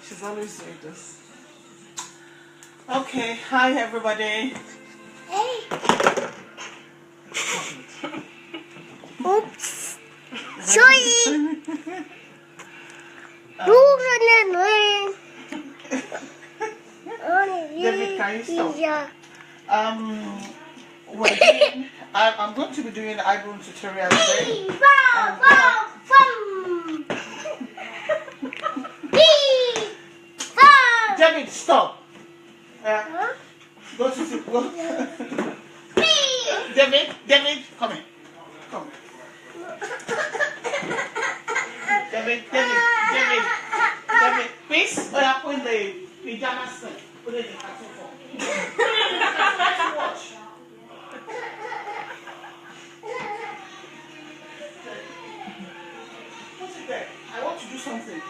She's always doing this. Okay, hi everybody. Hey. Oops. Sorry. David, can you stop? I'm going to be doing the eyebrow tutorial today. David, stop. Go to sleep. Go. David, come here. Come. David, please. Put in the pajama set. Put it in the cartoon form. Watch. Put it there. I want to do something.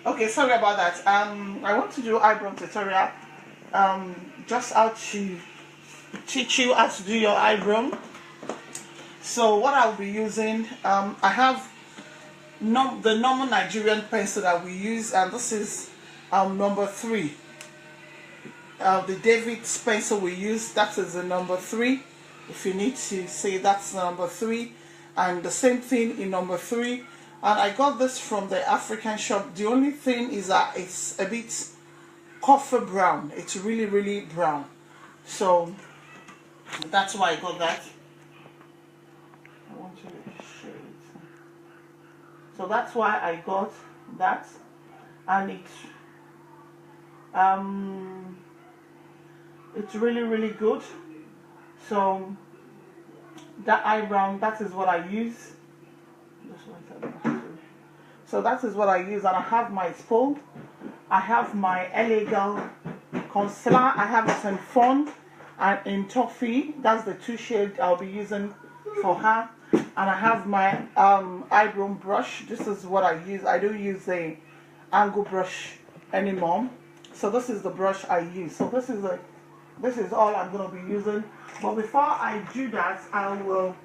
Okay, sorry about that. I want to do eyebrow tutorial. Just how to teach you how to do your eyebrow. So what I'll be using, I have the normal Nigerian pencil that we use, and this is number 3. The David's pencil we use, that is the number 3. If you need to say that's number 3, and the same thing in number 3. And I got this from the African shop. The only thing is that it's a bit coffee brown. It's really, really brown. So that's why I got that. I want to show it. So that's why I got that. And it's really, really good. So that eyebrow, that is what I use. So that is what I use, and I have my spoon, I have my Elegant concealer, I have it in Fawn and in Toffee. That's the 2 shades I'll be using for her. And I have my eyebrow brush. This is what I use. I don't use the angle brush anymore. So this is the brush I use. So this is all I'm going to be using. But before I do that, I will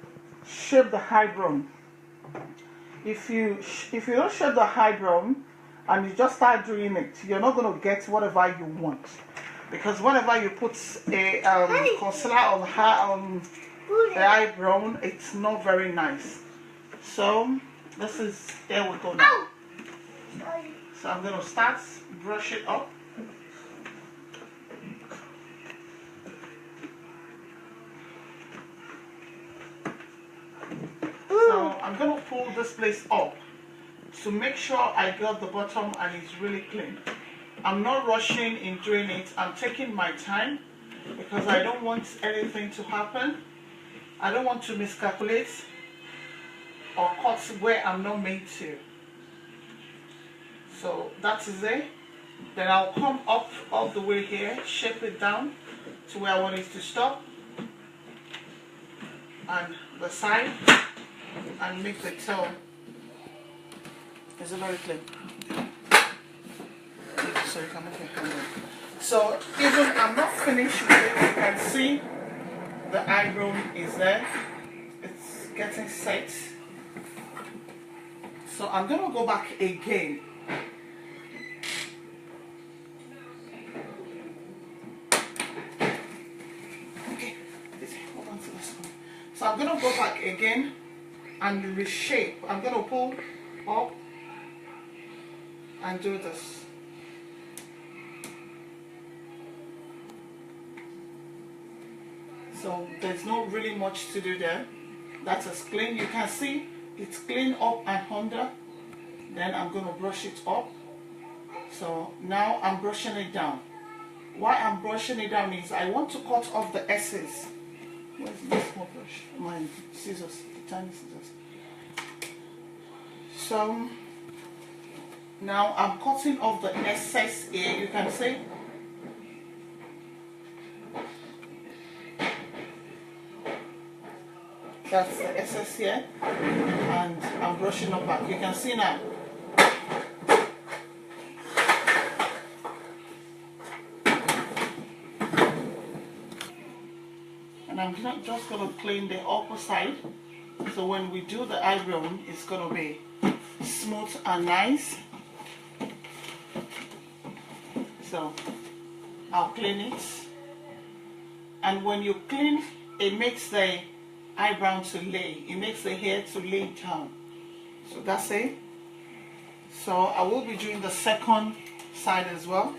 shape the eyebrow. If you don't shape the eyebrow and you just start doing it, you're not going to get whatever you want, because whenever you put a concealer on the eyebrow, it's not very nice. So this is, there we go now. So I'm going to start brush it up. So I'm going to pull this place up to make sure I got the bottom and it's really clean. I'm not rushing in doing it. I'm taking my time because I don't want anything to happen. I don't want to miscalculate or cut where I'm not made to. So that is it. Then I'll come up all the way here, shape it down to where I want it to stop, and the side, and make the tail. Is it very clean? So you can move your hand. So even I'm not finished with it, you can see the eyebrow is there. It's getting set. So I'm gonna go back again. Okay, hold on to this one. So I'm gonna go back again and reshape. I'm gonna pull up and do this. So there's not really much to do there. That is clean. You can see it's clean up and under. Then I'm going to brush it up. So now I'm brushing it down. Why I'm brushing it down is I want to cut off the excess. Where's my small brush? My scissors, the tiny scissors. So now I'm cutting off the excess here. You can see. That's the excess here, and I'm brushing up back. You can see now. And I'm just going to clean the upper side. So when we do the eyebrow, it's going to be smooth and nice. So I'll clean it. And when you clean, it makes the eyebrow to lay. It makes the hair to lay down. So that's it. So I will be doing the second side as well.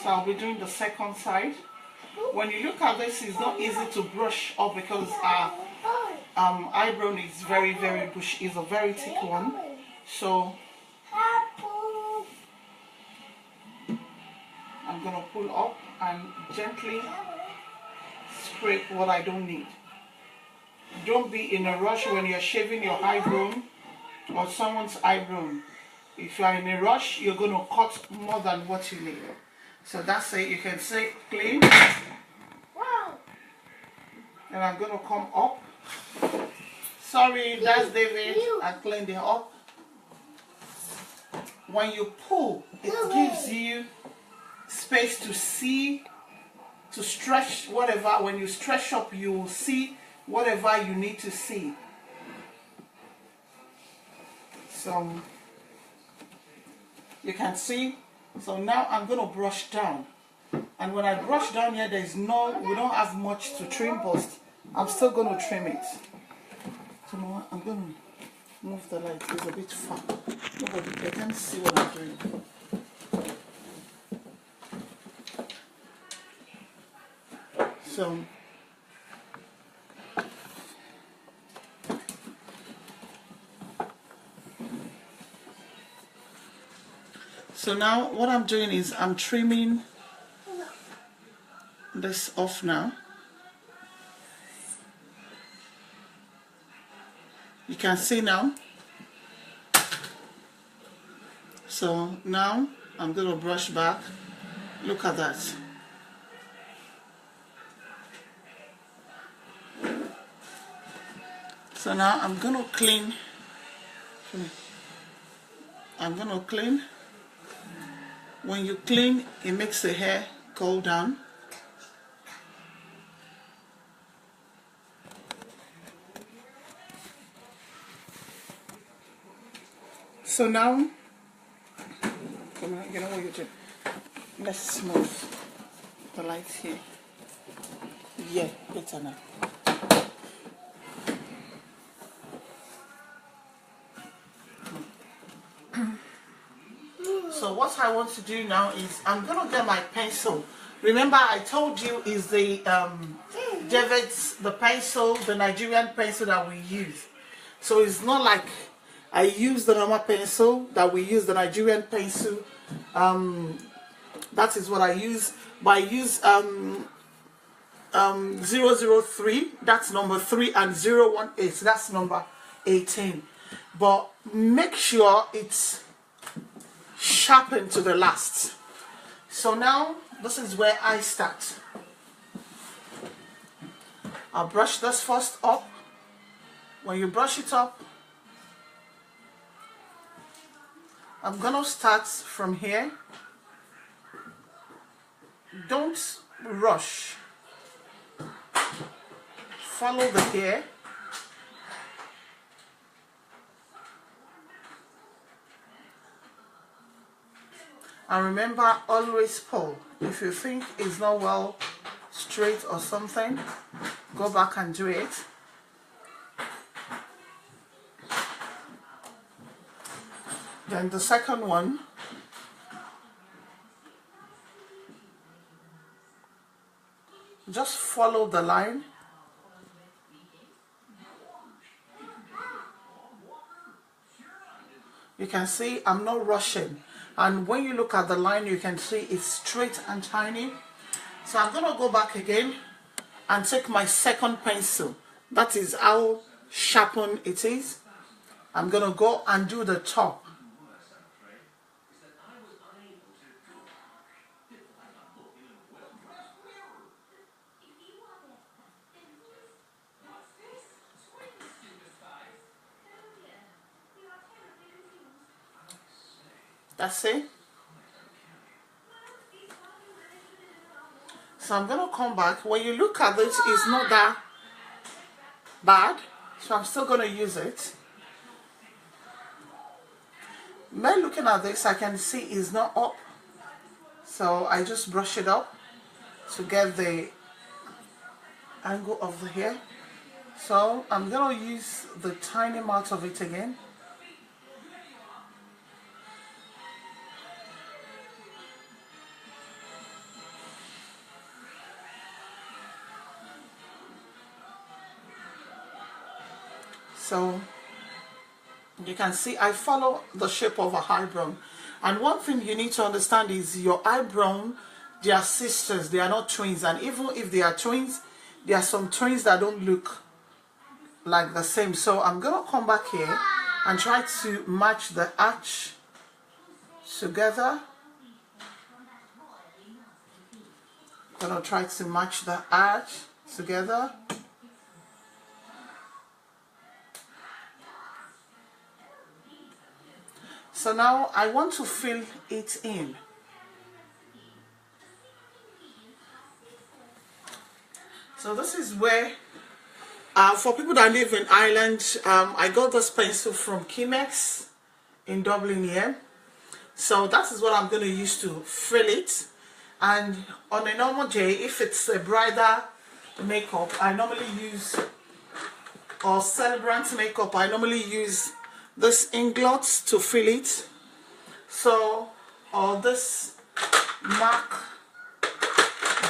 So I'll be doing the second side. When you look at this, it's not easy to brush up because our eyebrow is very bushy. It's a very thick one. So I'm gonna pull up and gently scrape what I don't need. Don't be in a rush when you're shaving your eyebrow or someone's eyebrow. If you're in a rush, you're gonna cut more than what you need. So that's it. You can say clean. Wow. And I'm gonna come up. Sorry, that's David. I cleaned it up. When you pull, it gives you space to see, to stretch whatever. When you stretch up, you will see whatever you need to see. So you can see. So now I'm going to brush down. And when I brush down here, we don't have much to trim, but I'm still going to trim it. So now I'm going to move the light. It's a bit far. They can't see what I'm doing. So now what I'm doing is I'm trimming this off now. You can see now. So now I'm going to brush back. Look at that. So now I'm going to clean. I'm going to clean. When you clean, it makes the hair go down. So now, come on, you know what you do? Let's move the light here. Yeah, better now. So what I want to do now is I'm going to get my pencil. Remember I told you is the David's, the pencil, the Nigerian pencil that we use. So it's not like I use the normal pencil that we use, the Nigerian pencil. That is what I use. But I use 003, that's number 3, and 018, that's number 18. But make sure it's sharpened to the last. So now this is where I start. I'll brush this first up. When you brush it up, I'm gonna start from here. Don't rush. Follow the hair. And remember, always pull. If you think it's not well straight or something, go back and do it. Then the second one, just follow the line. You can see I'm not rushing. And when you look at the line, you can see it's straight and tiny. So I'm going to go back again and take my second pencil. That is how sharpened it is. I'm going to go and do the top. That's it. So I'm gonna come back. When you look at it, it's not that bad, so I'm still gonna use it. When looking at this, I can see it's not up, so I just brush it up to get the angle of the hair. So I'm gonna use the tiny amount of it again. So you can see I follow the shape of a eyebrow. And one thing you need to understand is your eyebrow, they are sisters, they are not twins. And even if they are twins, there are some twins that don't look like the same. So I'm gonna come back here and try to match the arch together. Gonna try to match the arch together. So now I want to fill it in. So this is where, for people that live in Ireland, I got this pencil from Chemex in Dublin here. So that is what I'm going to use to fill it. And on a normal day, if it's a bridal makeup, I normally use, or celebrant makeup, I normally use this inglot to fill it. So, or this MAC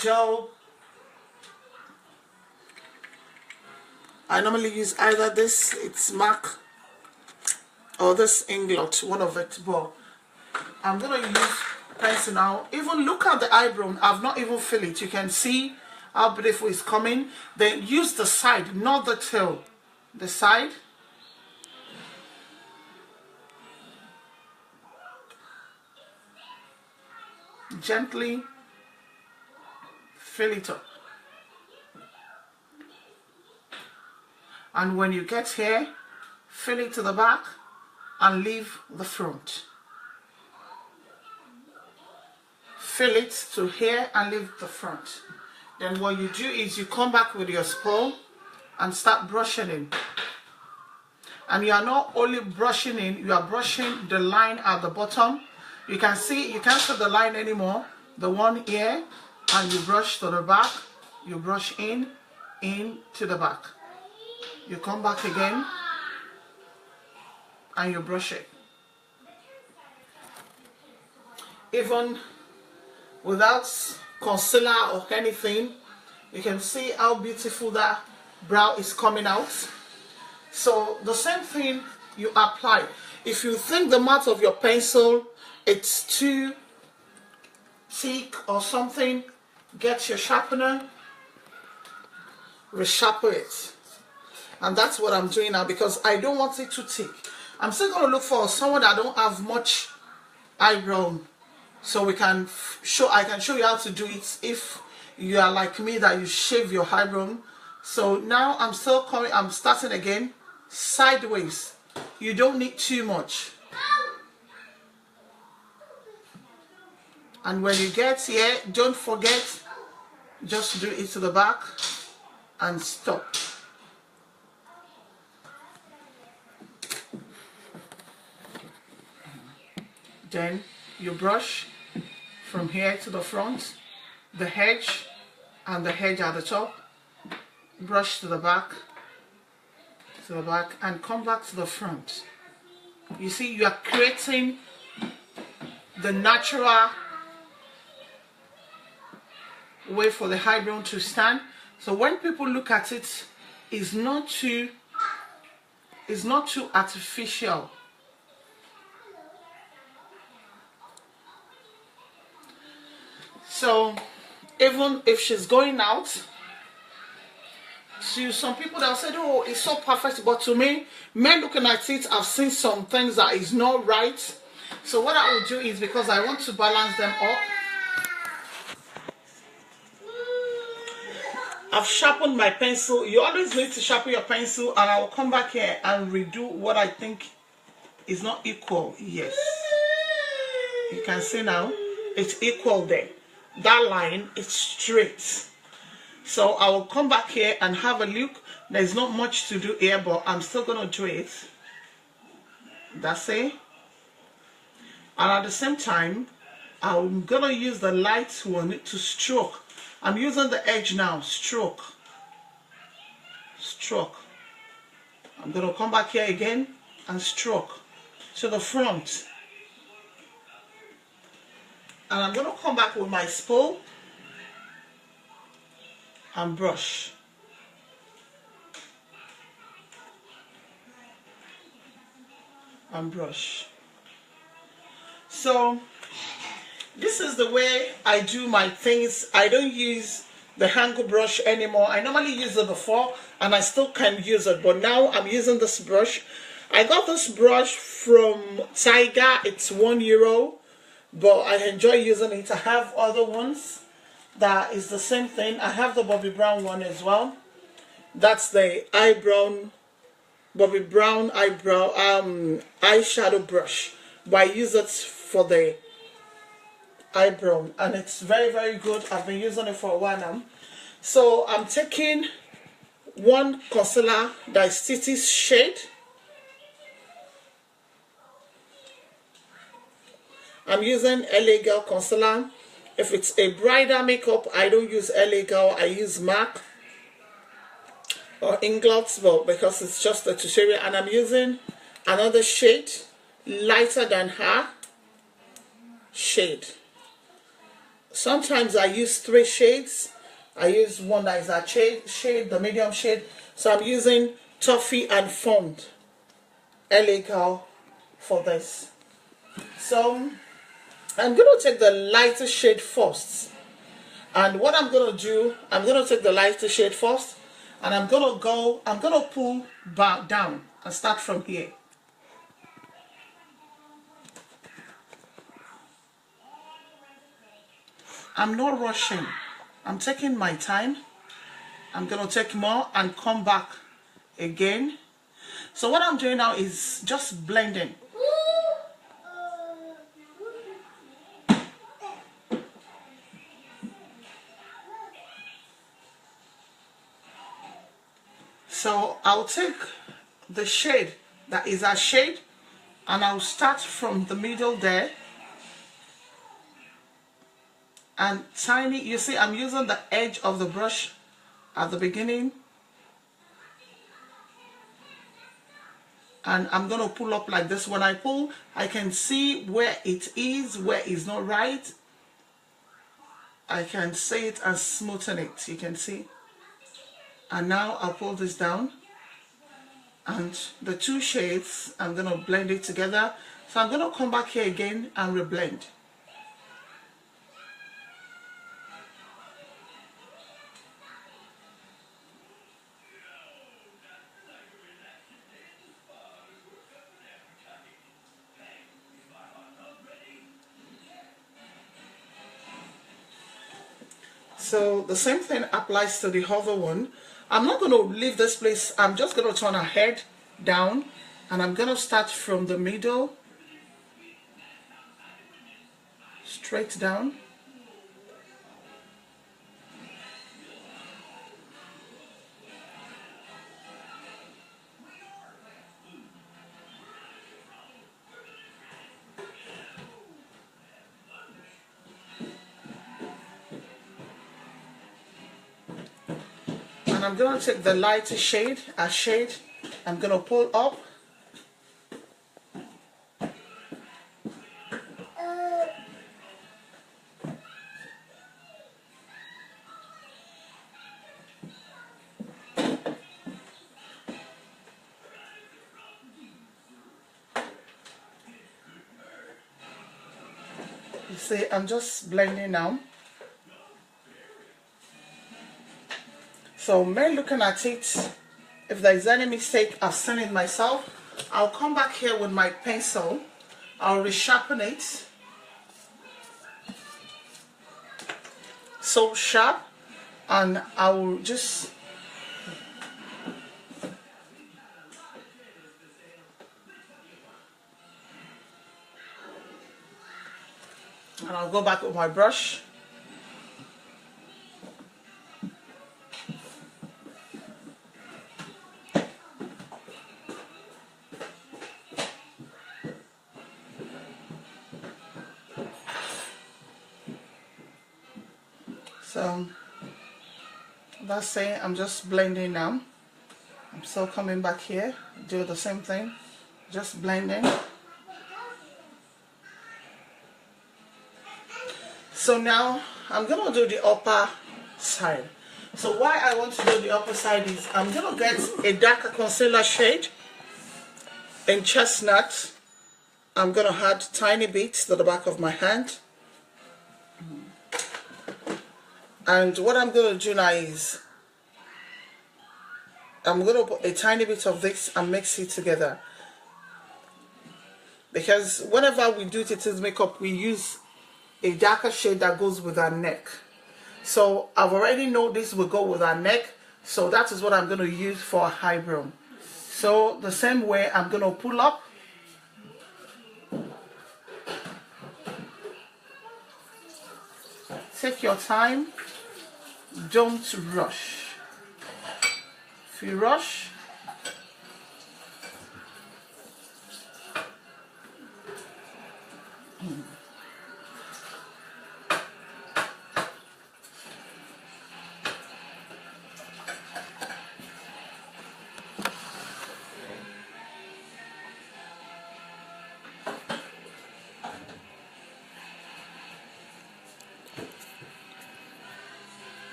gel, I normally use either this, it's MAC, or this inglot, one of it. But I'm gonna use pencil now. Even look at the eyebrow, I've not even filled it. You can see how beautiful it's coming. Then use the side, not the tail, the side. Gently fill it up. And when you get here, fill it to the back and leave the front. Fill it to here and leave the front. Then what you do is you come back with your spool and start brushing in. And you are not only brushing in, you are brushing the line at the bottom. You can see, you can't see the line anymore. The one here, and you brush to the back. You brush in to the back. You come back again, and you brush it. Even without concealer or anything, you can see how beautiful that brow is coming out. So the same thing you apply. If you think the mat of your pencil it's too thick or something, get your sharpener, resharpen it. And that's what I'm doing now because I don't want it too thick. I'm still going to look for someone that don't have much eyebrow, so I can show you how to do it if you are like me that you shave your eyebrow. So now I'm starting again sideways. You don't need too much. And when you get here, don't forget, just do it to the back and stop. Then you brush from here to the front, the edge and the edge at the top, brush to the back, and come back to the front. You see, you are creating the natural way for the eyebrow to stand. So when people look at it, it's not too artificial. So even if she's going out, to some people they'll say, oh, it's so perfect, but to me, men looking at it, I've seen some things that is not right. So what I will do is, because I want to balance them up, I've sharpened my pencil. You always need to sharpen your pencil, and I will come back here and redo what I think is not equal. Yes. You can see now it's equal there. That line is straight. So I will come back here and have a look. There's not much to do here, but I'm still going to do it. That's it. And at the same time, I'm going to use the light one to stroke. I'm using the edge now. Stroke. Stroke. I'm going to come back here again and stroke to the front. And I'm going to come back with my spool and brush. And brush. So this is the way I do my things. I don't use the angle brush anymore. I normally use it before and I still can use it, but now I'm using this brush. I got this brush from Tiger. It's €1, but I enjoy using it. I have other ones that is the same thing. I have the Bobbi Brown one as well. That's the Bobbi Brown eyebrow eyeshadow brush, but I use it for the eyebrow and it's very, very good. I've been using it for a while now. So I'm taking one concealer that is Titi's shade. I'm using LA Girl concealer. If it's a bridal makeup, I don't use LA Girl, I use MAC or Inglot's, but because it's just a tutorial. And I'm using another shade lighter than her shade. Sometimes I use 3 shades. I use one that is a shade, the medium shade. So I'm using Toffee and Fond LA Girl for this. So I'm going to take the lighter shade first. And what I'm going to do, I'm going to take the lighter shade first. And I'm going to pull back down and start from here. I'm not rushing. I'm taking my time. I'm going to take more and come back again. So what I'm doing now is just blending. So I'll take the shade that is a shade and I'll start from the middle there. And tiny, you see I'm using the edge of the brush at the beginning. And I'm going to pull up like this. When I pull, I can see where it is, where it's not right. I can see it and smoothen it, you can see. And now I'll pull this down. And the 2 shades, I'm going to blend it together. So I'm going to come back here again and reblend. So the same thing applies to the other one. I'm not going to leave this place. I'm just going to turn her head down and I'm going to start from the middle straight down. And I'm going to take the lighter shade, I'm going to pull up. You see, I'm just blending now. So when looking at it, if there is any mistake, I've seen it myself. I'll come back here with my pencil. I'll resharpen it. So sharp. And I will just And I'll go back with my brush. So that's it. I'm just blending now. I'm still coming back here, do the same thing, just blending. So now I'm gonna do the upper side. So why I want to do the upper side is I'm gonna get a darker concealer shade in chestnut. I'm gonna add tiny bits to the back of my hand. And what I'm gonna do now is I'm going to put a tiny bit of this and mix it together, because whenever we do Titi's makeup we use a darker shade that goes with our neck. So I've already know this will go with our neck, so that is what I'm going to use for a eyebrow. So the same way I'm going to pull up, take your time, don't rush. If you rush,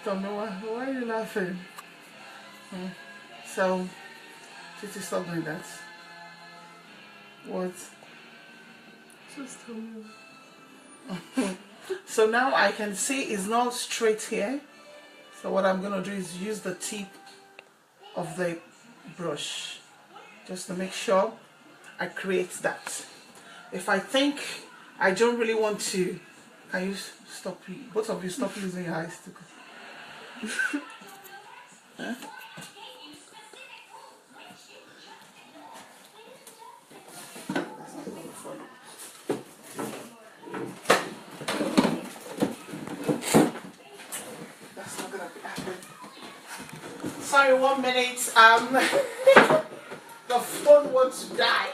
don't know why are you laughing? So, Titi, stop doing that. What? Just tell me. So now I can see it's not straight here. So what I'm going to do is use the tip of the brush just to make sure I create that. If I think I don't really want to, can you stop, both of you stop using your eyes to huh? Sorry, 1 minute. The phone wants to die.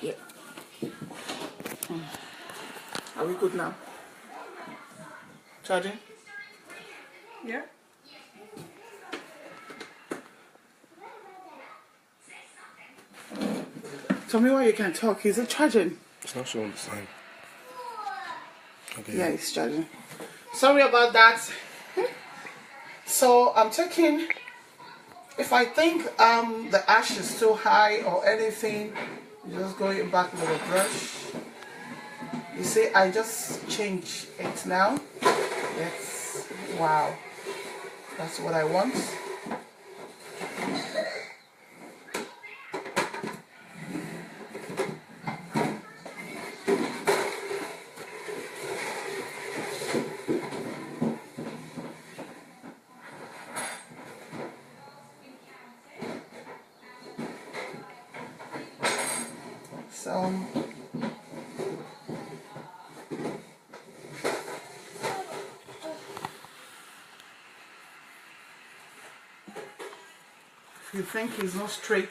Yeah. Are we good now? Charging? Yeah. Tell me why you can't talk. Is it charging? It's not showing the sign. Okay. Yeah, it's charging. Sorry about that. So I'm taking, if I think the ash is too high or anything, just going back with a brush. You see, I just change it now. Yes. Wow. That's what I want. So if you think it's not straight,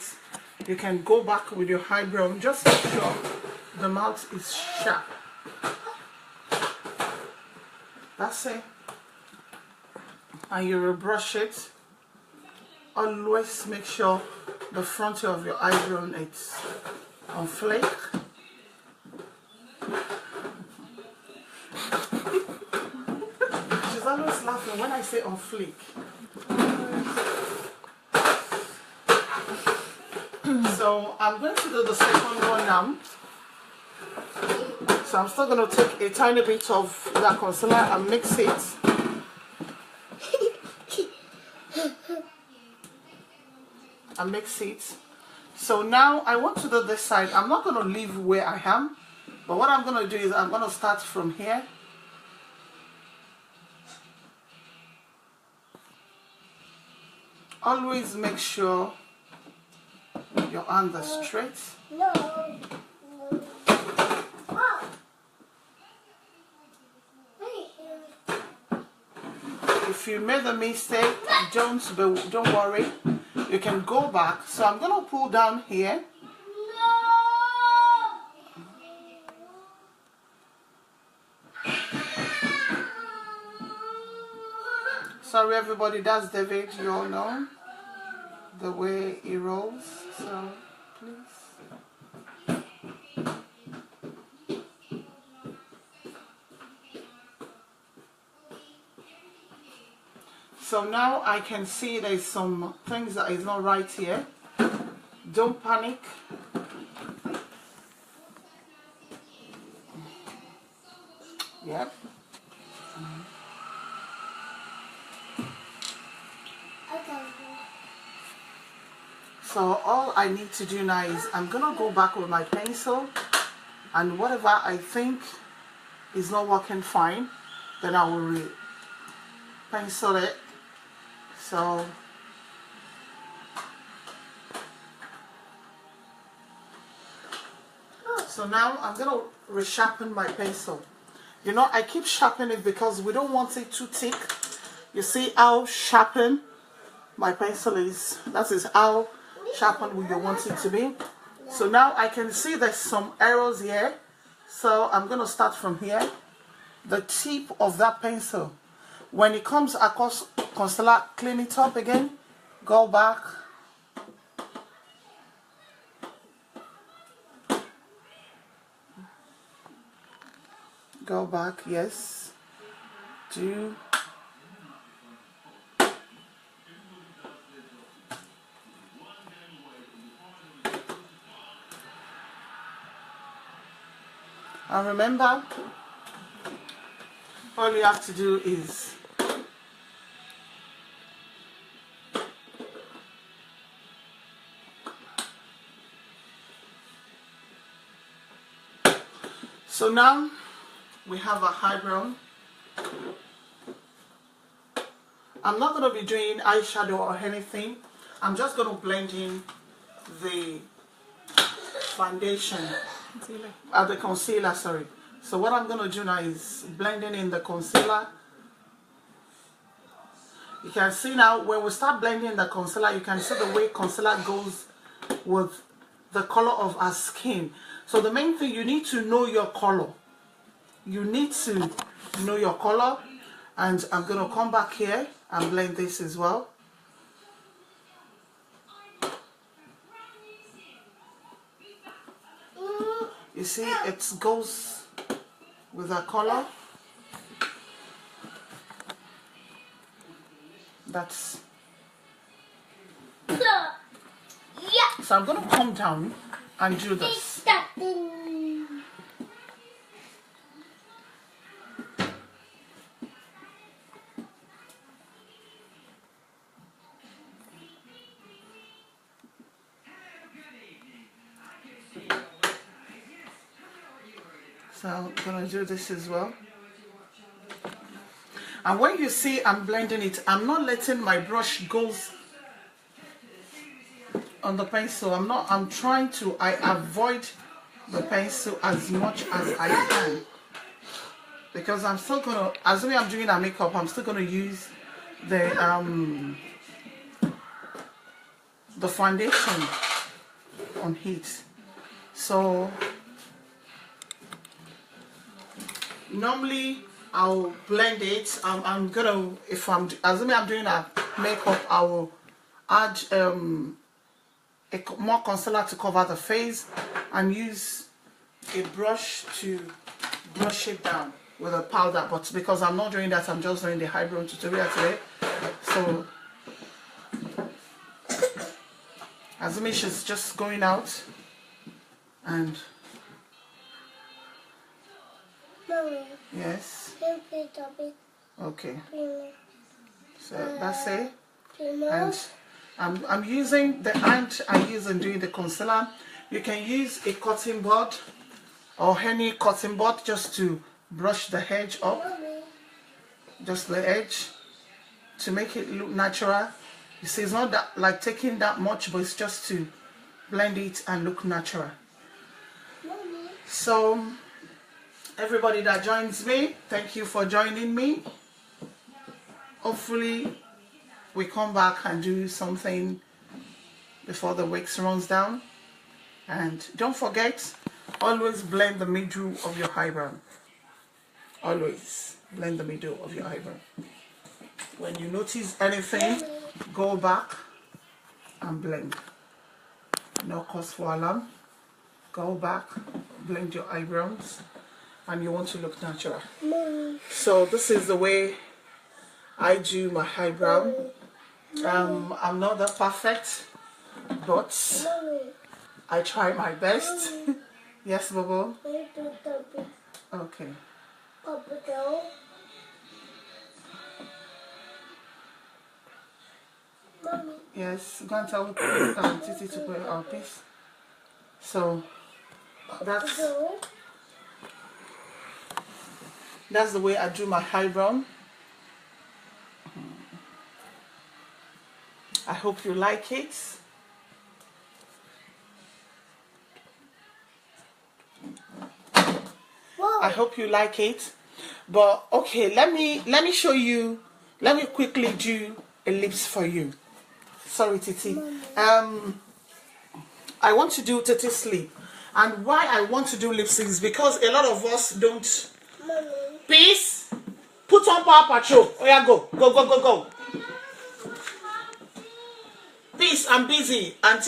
you can go back with your eyebrow. Just make sure the mouth is sharp. That's it. And you will brush it. Always make sure the front of your eyebrow is on flake. She's always laughing when I say on flake. So I'm going to do the second one now. So I'm still going to take a tiny bit of that concealer and mix it. And mix it. So now I want to do this side. I'm not going to leave where I am, but what I'm going to do is I'm going to start from here Always make sure your hands are straight. No. Oh. If you made a mistake, don't worry. You can go back. So I'm gonna pull down here. Sorry everybody, that's David. You all know the way he rolls. So please. So now I can see there's some things that is not right here. Don't panic. Yep. So all I need to do now is I'm gonna go back with my pencil, and whatever I think is not working fine, then I will pencil it. So now I'm gonna resharpen my pencil. You know, I keep sharpening it because we don't want it too thick. You see how sharpened my pencil is? That is how sharpened we want it to be. So now I can see there's some errors here. So I'm gonna start from here. The tip of that pencil, when it comes across concealer, clean it up again, go back, yes, do, and remember, all you have to do is so now we have a eyebrow. I'm not going to be doing eyeshadow or anything. I'm just going to blend in the foundation, the concealer, sorry. So what I'm going to do now is blending in the concealer. You can see now when we start blending the concealer, you can see the way concealer goes with the color of our skin. So the main thing, you need to know your color. You need to know your color. And I'm going to come back here and blend this as well. You see, it goes with a color. That's... So I'm going to come down and do this. So I'm going to do this as well. And when you see I'm blending it, I'm not letting my brush go on the pencil. I'm trying to avoid the pencil as much as I can. Because I'm still going to, as we are doing our makeup, I'm still going to use the foundation on heat. So normally I'll blend it. I'm gonna, if I'm assuming I'm doing a makeup, I will add more concealer to cover the face and use a brush to brush it down with a powder. But because I'm not doing that, I'm just doing the eyebrow tutorial today. So assuming she's just going out and Mommy. yes. Okay. So that's it. And I'm using the hand I use in doing the concealer. You can use a cotton bud or any cotton bud just to brush the edge up. Just the edge to make it look natural. You see, it's not that like taking that much, but it's just to blend it and look natural. Mommy. So everybody that joins me, thank you for joining me. Hopefully we come back and do something before the week runs down. And don't forget, always blend the middle of your eyebrow. Always blend the middle of your eyebrow. When you notice anything, go back and blend. No cause for alarm. Go back, blend your eyebrows, and you want to look natural. Mommy. So this is the way I do my eyebrow. I'm not that perfect, but Mommy. I try my best. Yes, Bobo? I do the Okay. Papa Joe. Mommy. Yes, go and tell Titi to put our piece. So that's Joe. the way I do my eyebrow. I hope you like it. Whoa. I hope you like it. But okay, let me show you. Let me quickly do a lips for you. Sorry, Titi. I want to do Titi's lip. And why I want to do lipstick is because a lot of us don't. Mommy. Peace. Put on Power Patrol. Oh yeah, go. Go, go, go, go. Peace, I'm busy. And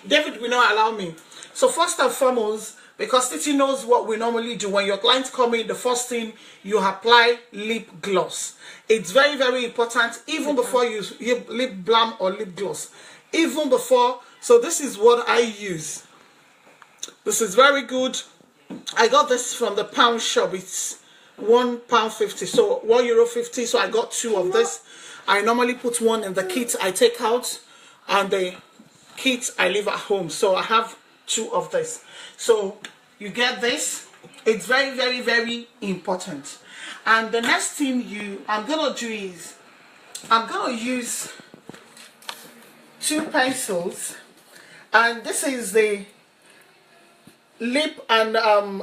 David will not allow me. So first and foremost, because Titi knows what we normally do. When your clients come in, the first thing you apply lip gloss. It's very, very important, even before you use lip balm or lip gloss. Even before. So this is what I use. This is very good. I got this from the pound shop. It's £1.50. So €1.50. So I got 2 of this. I normally put one in the kit I take out, and the kit I leave at home. So I have 2 of this. So you get this. It's very, very, very important. And the next thing I'm gonna do is I'm gonna use 2 pencils, and this is the lip and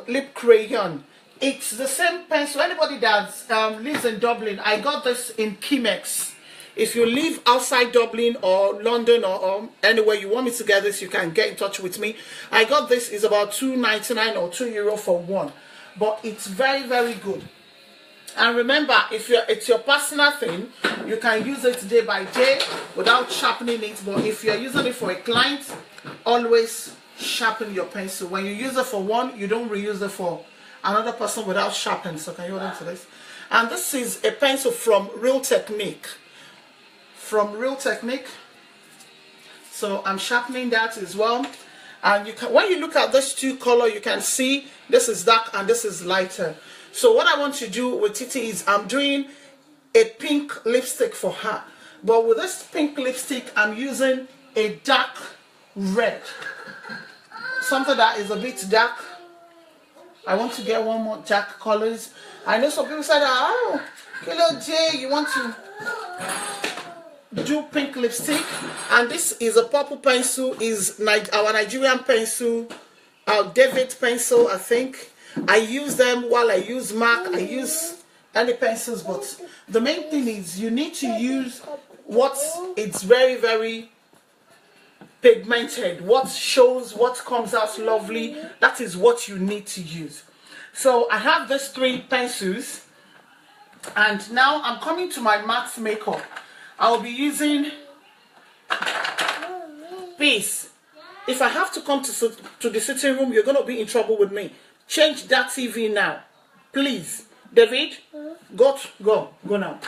lip crayon. It's the same pencil. Anybody that lives in Dublin, I got this in Chemex. If you live outside Dublin or London or anywhere you want me to get this, you can get in touch with me. I got this, is about €2.99 or €2 for one, but it's very, very good. And remember, if it's your personal thing, you can use it day by day without sharpening it. But if you're using it for a client, always sharpen your pencil. When you use it for one, you don't reuse it for another person without sharpening. So can you hold on to this? And this is a pencil from Real Technique. From Real Technique. So I'm sharpening that as well. And you can, when you look at this 2 color, you can see this is dark and this is lighter. So what I want to do with Titi is I'm doing a pink lipstick for her. But with this pink lipstick, I'm using a dark red. Something that is a bit dark. I want to get one more dark colors. I know some people said, oh, Kilo J, you want to do pink lipstick. And this is a purple pencil, is our Nigerian pencil, our David pencil, I think. I use them while I use MAC. I use any pencils, but the main thing is you need to use what it's very, very pigmented, what shows, what comes out lovely. That is what you need to use. So I have these 3 pencils, and now I'm coming to my matte makeup. I'll be using Peace. If I have to come to the sitting room, you're going to be in trouble with me. Change that TV now, please. David, go now.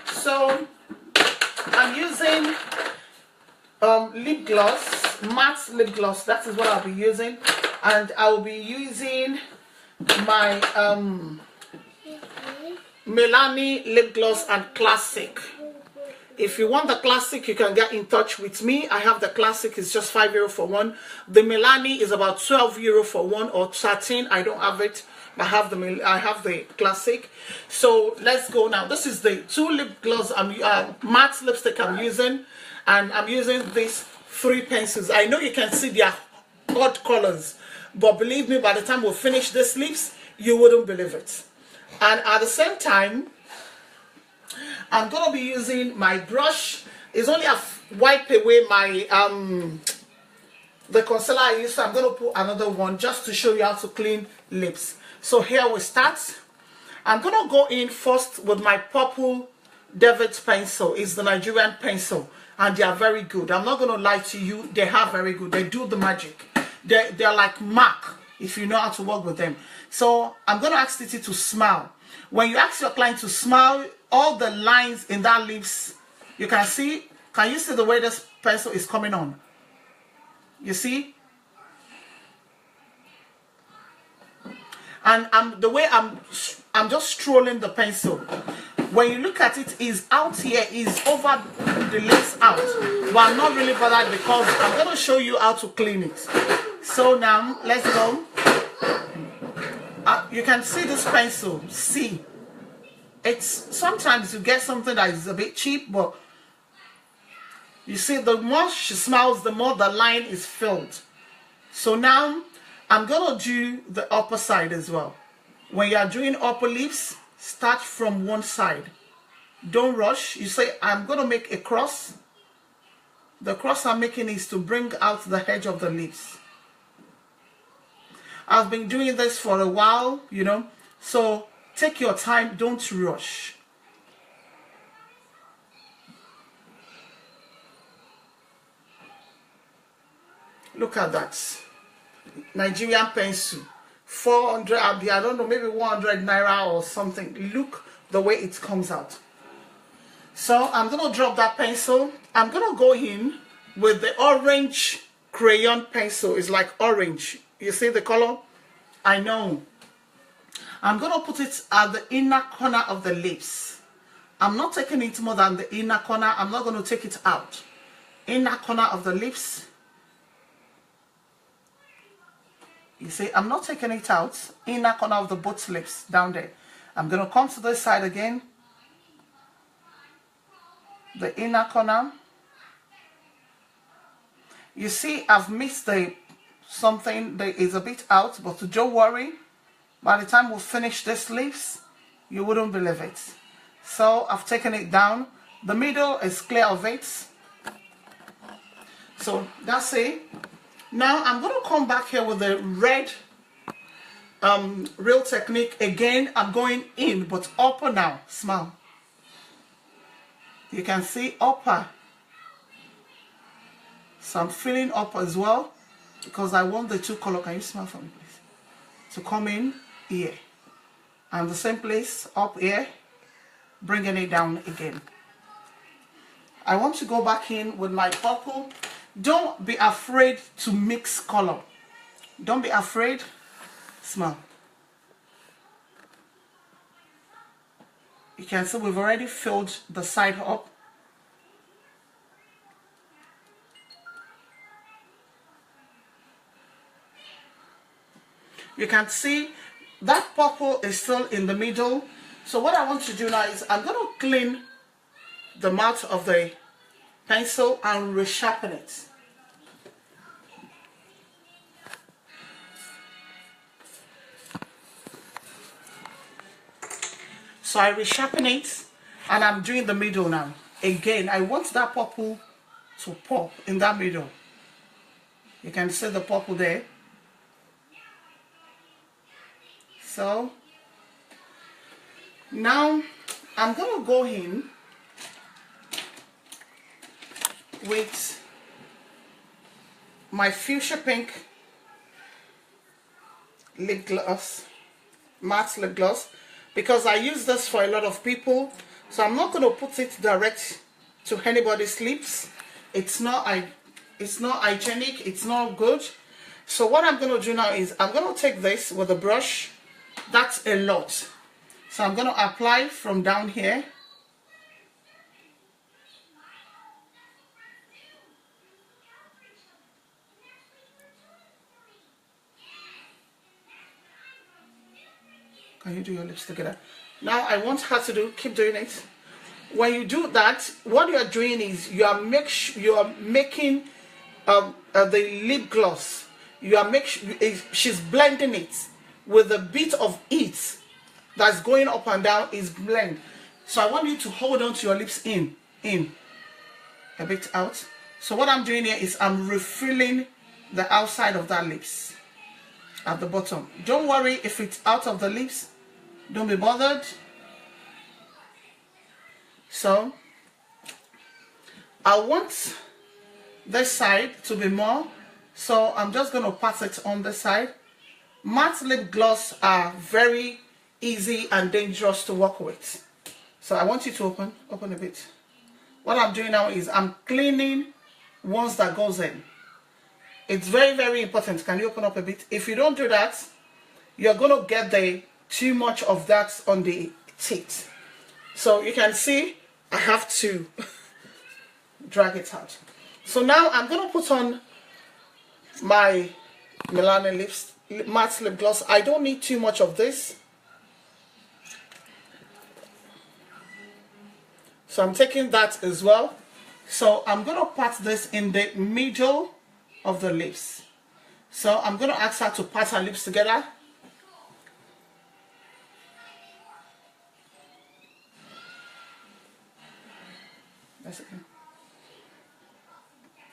So I'm using lip gloss, matte lip gloss. That is what I'll be using, and I'll be using my Milani lip gloss and classic. If you want the classic, you can get in touch with me. I have the classic, it's just €5 for one. The Milani is about €12 for one, or 13. I don't have it. I have the classic. So let's go now. This is the 2 lip gloss matte lipstick I'm using, and I'm using these 3 pencils. I know you can see their odd colors, but believe me, by the time we finish these lips, you wouldn't believe it. And at the same time, I'm going to be using my brush. It's only a wipe away my the concealer I used, so I'm going to put another one just to show you how to clean lips. So here we start. I'm going to go in first with my purple David's pencil. It's the Nigerian pencil, and they are very good. I'm not going to lie to you, they are very good. They do the magic. They're like MAC if you know how to work with them. So I'm going to ask Titi to smile. When you ask your client to smile, all the lines in that lips, you can see. Can you see the way this pencil is coming on? You see? And the way I'm just strolling the pencil. When you look at it, is out here, is over the lips out. But I'm not really bothered because I'm going to show you how to clean it. So now, let's go. You can see this pencil. See? It's sometimes you get something that is a bit cheap, but you see, the more she smiles, the more the line is filled. So now, I'm going to do the upper side as well. When you are doing upper lips, start from one side. Don't rush. You say, I'm going to make a cross. The cross I'm making is to bring out the edge of the lips. I've been doing this for a while, you know. So take your time. Don't rush. Look at that. Nigerian pencil. 400, I don't know, maybe 100 naira or something. Look the way it comes out. So I'm going to drop that pencil. I'm going to go in with the orange crayon pencil. It's like orange. You see the color? I know. I'm going to put it at the inner corner of the lips. I'm not taking it more than the inner corner. I'm not going to take it out. Inner corner of the lips. You see, I'm not taking it out. Inner corner of the both lips down there. I'm going to come to this side again. The inner corner. You see, I've missed something that is a bit out, but don't worry. By the time we finish this lips, you wouldn't believe it. So I've taken it down. The middle is clear of it. So that's it. Now I'm going to come back here with the red Real Technique again. I'm going in, but upper now. Smile. You can see upper. So I'm filling up as well because I want the 2 color. Can you smile for me, please? To come in here. And the same place up here, bringing it down again. I want to go back in with my purple. Don't be afraid to mix color. Don't be afraid. Smile. You can see we've already filled the side up. You can see that purple is still in the middle. So what I want to do now is I'm going to clean the mouth of the pencil and resharpen it. So I resharpen it and I'm doing the middle now. Again, I want that purple to pop in that middle. You can see the purple there. So now I'm going to go in with my fuchsia pink lip gloss, matte lip gloss, because I use this for a lot of people. So I'm not going to put it direct to anybody's lips. It's not hygienic, it's not good. So what I'm going to do now is I'm going to take this with a brush. That's a lot. So I'm going to apply from down here. Can you do your lips together? Now I want her to keep doing it. When you do that, what you are doing is you are making the lip gloss. She's blending it with a bit of it that's going up and down is blend. So I want you to hold on to your lips in, a bit out. So what I'm doing here is I'm refilling the outside of that lips at the bottom. Don't worry if it's out of the lips. Don't be bothered. So I want this side to be more. So I'm just going to pass it on the side. Matte lip gloss are very easy and dangerous to work with. So I want you to open a bit. What I'm doing now is I'm cleaning once that goes in. It's very, very important. Can you open up a bit? If you don't do that, you're going to get too much of that on the teeth. So you can see I have to drag it out. So now I'm going to put on my Milani matte lip gloss. I don't need too much of this. So I'm taking that as well. So I'm going to pat this in the middle of the lips. So I'm going to ask her to pat her lips together. That's okay.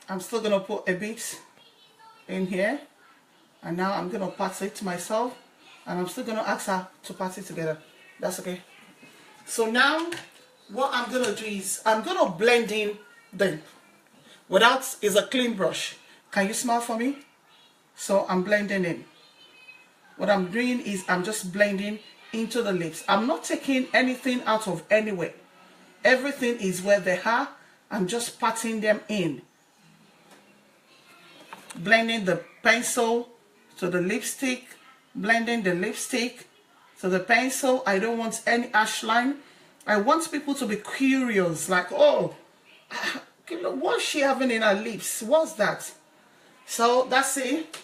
I'm still going to put a bit in here. And now I'm going to pat it myself. And I'm still going to ask her to pat it together. That's okay. So now what I'm going to do is I'm going to blend in them. Without is a clean brush. Can you smile for me? So I'm blending in. What I'm doing is I'm just blending into the lips. I'm not taking anything out of anywhere. Everything is where they are. I'm just patting them in. Blending the pencil to the lipstick. Blending the lipstick to the pencil. I don't want any harsh line. I want people to be curious. Like, oh, what's she having in her lips? What's that? So that's it.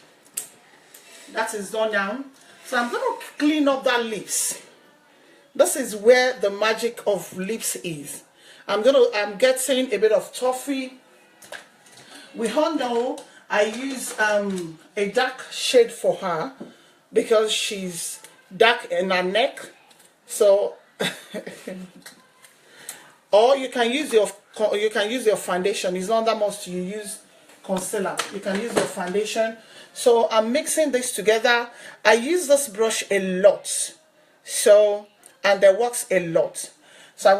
That is done now. So I'm going to clean up that lips. This is where the magic of lips is. I'm getting a bit of toffee. We all know I use a dark shade for her because she's dark in her neck. So or you can use your foundation. It's not that much you use concealer. You can use your foundation. So I'm mixing this together. I use this brush a lot. So, and it works a lot. So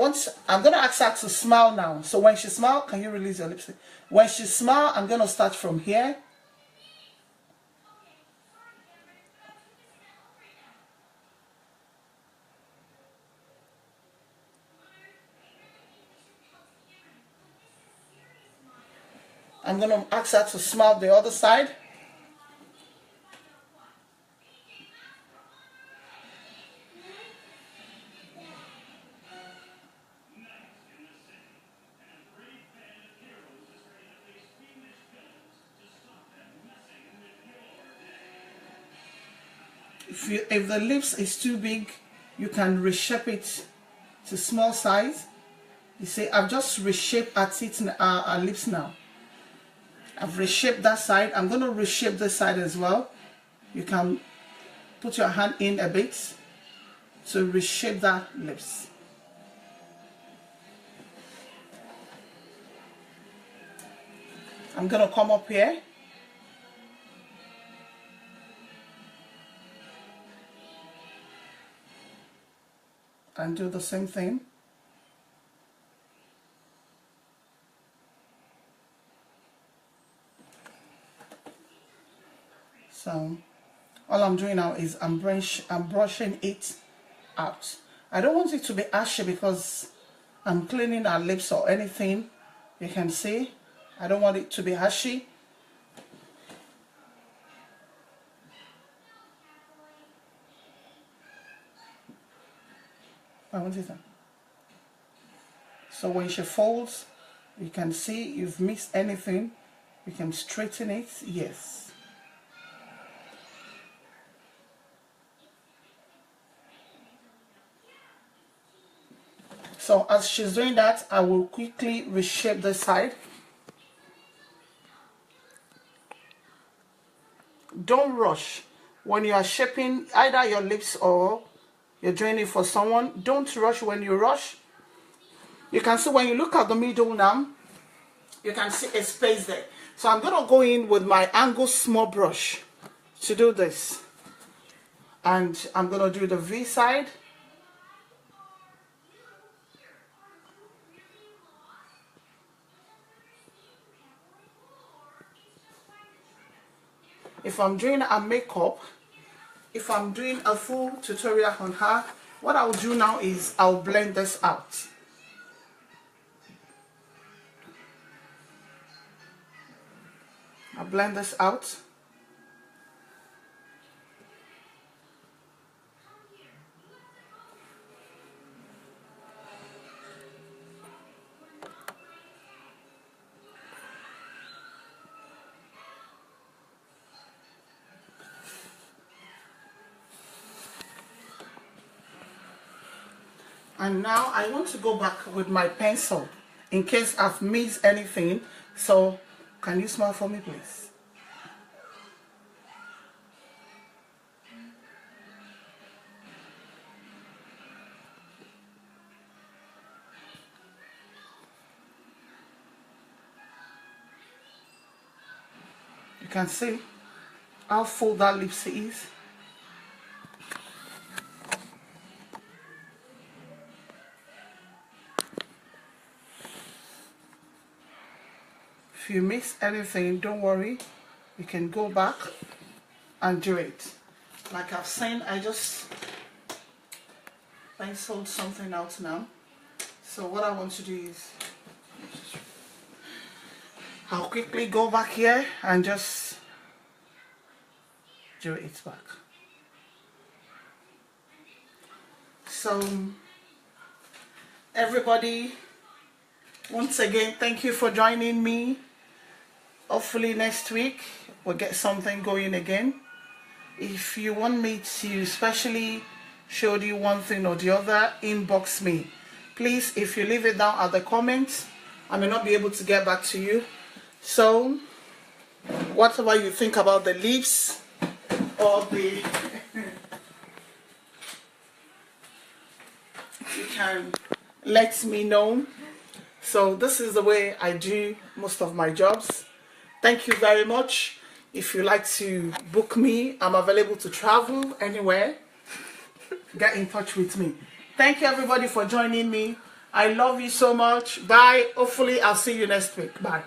I'm going to ask her to smile now. So when she smiles, can you release your lipstick? When she smiles, I'm going to start from here. I'm going to ask her to smile the other side. If the lips is too big, you can reshape it to small size. You see, I've just reshaped our lips now. I've reshaped that side. I'm going to reshape this side as well. You can put your hand in a bit to reshape that lips. I'm going to come up here. And do the same thing. So all I'm doing now is I'm brushing it out. I don't want it to be ashy because I'm cleaning our lips or anything. You can see I don't want it to be ashy. So when she folds, you can see you've missed anything. You can straighten it. Yes. So as she's doing that, I will quickly reshape this side. Don't rush when you are shaping either your lips or you're doing it for someone. Don't rush. When you rush, you can see when you look at the middle now, you can see a space there. So I'm going to go in with my angle small brush to do this. And I'm going to do the V side. If I'm doing a makeup, if I'm doing a full tutorial on her, what I'll do now is I'll blend this out. I'll blend this out. And now I want to go back with my pencil in case I've missed anything. So can you smile for me, please? You can see how full that lips is. If you miss anything, don't worry. You can go back and do it. Like I've said, I just penciled something out now. So what I want to do is I'll quickly go back here and just do it back. So everybody, once again, thank you for joining me. Hopefully next week we'll get something going again. If you want me to especially show you one thing or the other, inbox me. Please, if you leave it down at the comments, I may not be able to get back to you. So whatever you think about the lips or the you can let me know. So this is the way I do most of my jobs. Thank you very much. If you like to book me, I'm available to travel anywhere. Get in touch with me. Thank you everybody for joining me. I love you so much. Bye. Hopefully I'll see you next week. Bye.